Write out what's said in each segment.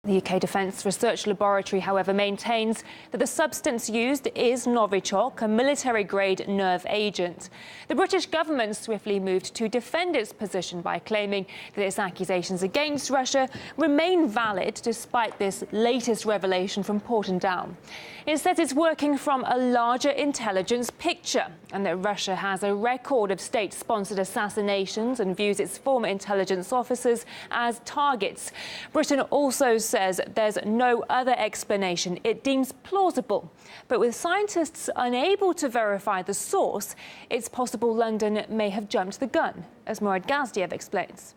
The UK Defence Research Laboratory, however, maintains that the substance used is Novichok, a military-grade nerve agent. The British government swiftly moved to defend its position by claiming that its accusations against Russia remain valid despite this latest revelation from Porton Down. It says it's working from a larger intelligence picture and that Russia has a record of state-sponsored assassinations and views its former intelligence officers as targets. Britain also says there's no other explanation it deems plausible. But with scientists unable to verify the source, it's possible London may have jumped the gun, as Murad Gazdiev explains.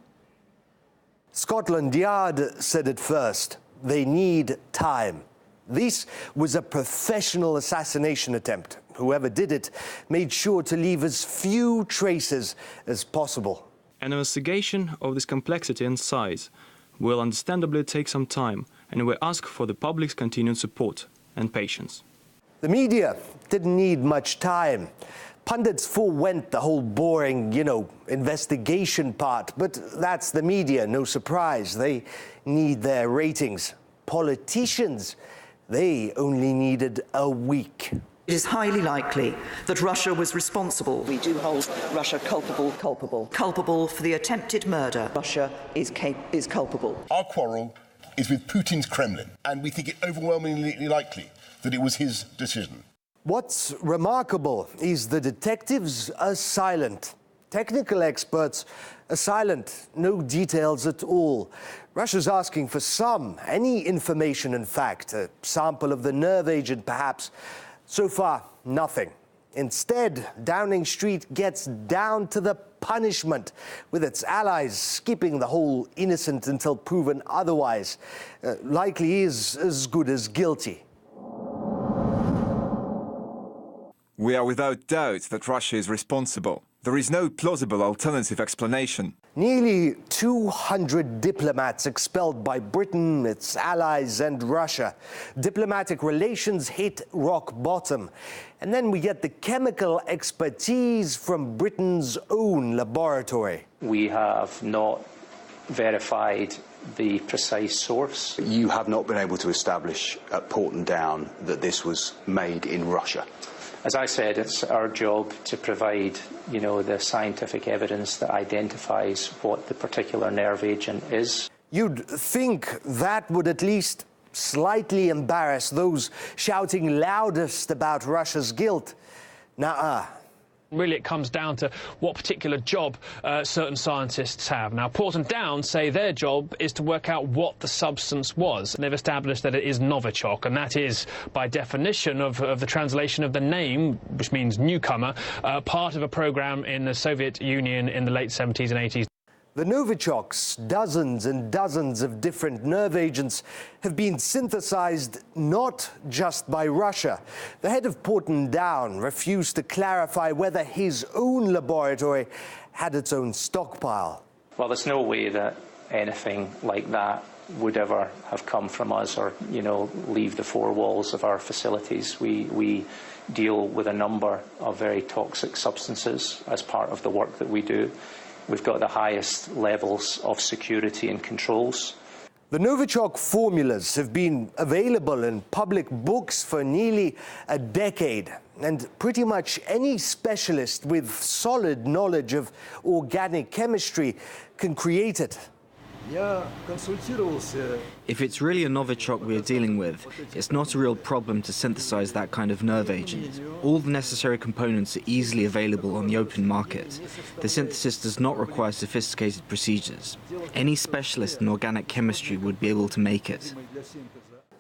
Scotland Yard said it first. They need time. This was a professional assassination attempt. Whoever did it made sure to leave as few traces as possible. An investigation of this complexity and size will understandably take some time, and we ask for the public's continued support and patience. The media didn't need much time. Pundits forewent the whole boring, investigation part, but that's the media, no surprise. They need their ratings. Politicians, they only needed a week. It is highly likely that Russia was responsible. We do hold Russia culpable Culpable for the attempted murder. Russia is culpable. Our quarrel is with Putin's Kremlin, and we think it overwhelmingly likely that it was his decision. What's remarkable is the detectives are silent. Technical experts are silent, no details at all. Russia's asking for any information, in fact, a sample of the nerve agent perhaps. So far, nothing. Instead, Downing Street gets down to the punishment, with its allies skipping the whole innocent until proven otherwise. Likely is as good as guilty. We are without doubt that Russia is responsible. There is no plausible alternative explanation. Nearly 200 diplomats expelled by Britain, its allies and Russia. Diplomatic relations hit rock bottom. And then we get the chemical expertise from Britain's own laboratory. We have not verified the precise source. You have not been able to establish at Porton Down that this was made in Russia. As I said, it's our job to provide, the scientific evidence that identifies what the particular nerve agent is. You'd think that would at least slightly embarrass those shouting loudest about Russia's guilt. Nuh-uh. Really, it comes down to what particular job certain scientists have. Now, Porton Down say their job is to work out what the substance was. And they've established that it is Novichok, and that is, by definition of the translation of the name, which means newcomer, part of a program in the Soviet Union in the late 70s and 80s. The Novichoks, dozens and dozens of different nerve agents, have been synthesized not just by Russia. The head of Porton Down refused to clarify whether his own laboratory had its own stockpile. Well, there's no way that anything like that would ever have come from us or, leave the four walls of our facilities. We deal with a number of very toxic substances as part of the work that we do. We've got the highest levels of security and controls. The Novichok formulas have been available in public books for nearly a decade, and pretty much any specialist with solid knowledge of organic chemistry can create it. If it's really a Novichok we are dealing with, it's not a real problem to synthesize that kind of nerve agent. All the necessary components are easily available on the open market. The synthesis does not require sophisticated procedures. Any specialist in organic chemistry would be able to make it.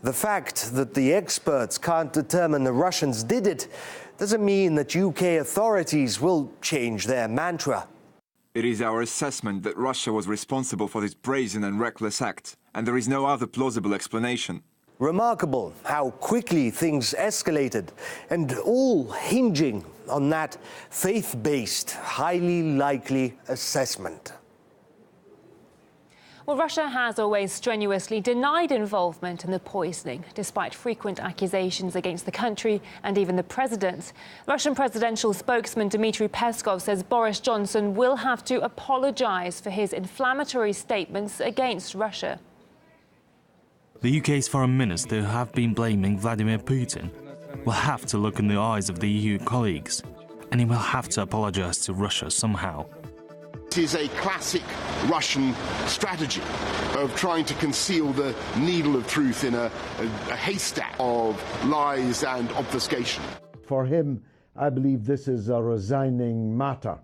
The fact that the experts can't determine the Russians did it doesn't mean that UK authorities will change their mantra. It is our assessment that Russia was responsible for this brazen and reckless act, and there is no other plausible explanation. Remarkable how quickly things escalated, and all hinging on that faith-based, highly likely assessment. Well, Russia has always strenuously denied involvement in the poisoning, despite frequent accusations against the country and even the president. Russian presidential spokesman Dmitry Peskov says Boris Johnson will have to apologize for his inflammatory statements against Russia. The UK's foreign minister, who have been blaming Vladimir Putin, will have to look in the eyes of the EU colleagues, and he will have to apologise to Russia somehow. It is a classic Russian strategy of trying to conceal the needle of truth in a haystack of lies and obfuscation. For him, I believe this is a resigning matter,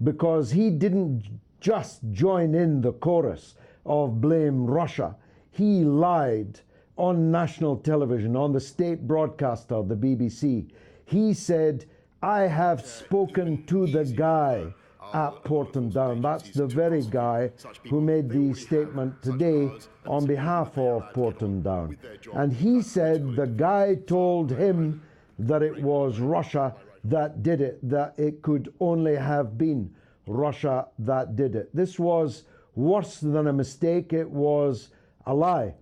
because he didn't just join in the chorus of blame Russia. He lied on national television, on the state broadcaster, the BBC. He said, "I have spoken to the guy at Porton Down." That's the very guy who made the statement today on behalf of Porton Down. And he said the guy told him that it was Russia that did it, that it could only have been Russia that did it. This was worse than a mistake. It was a lie.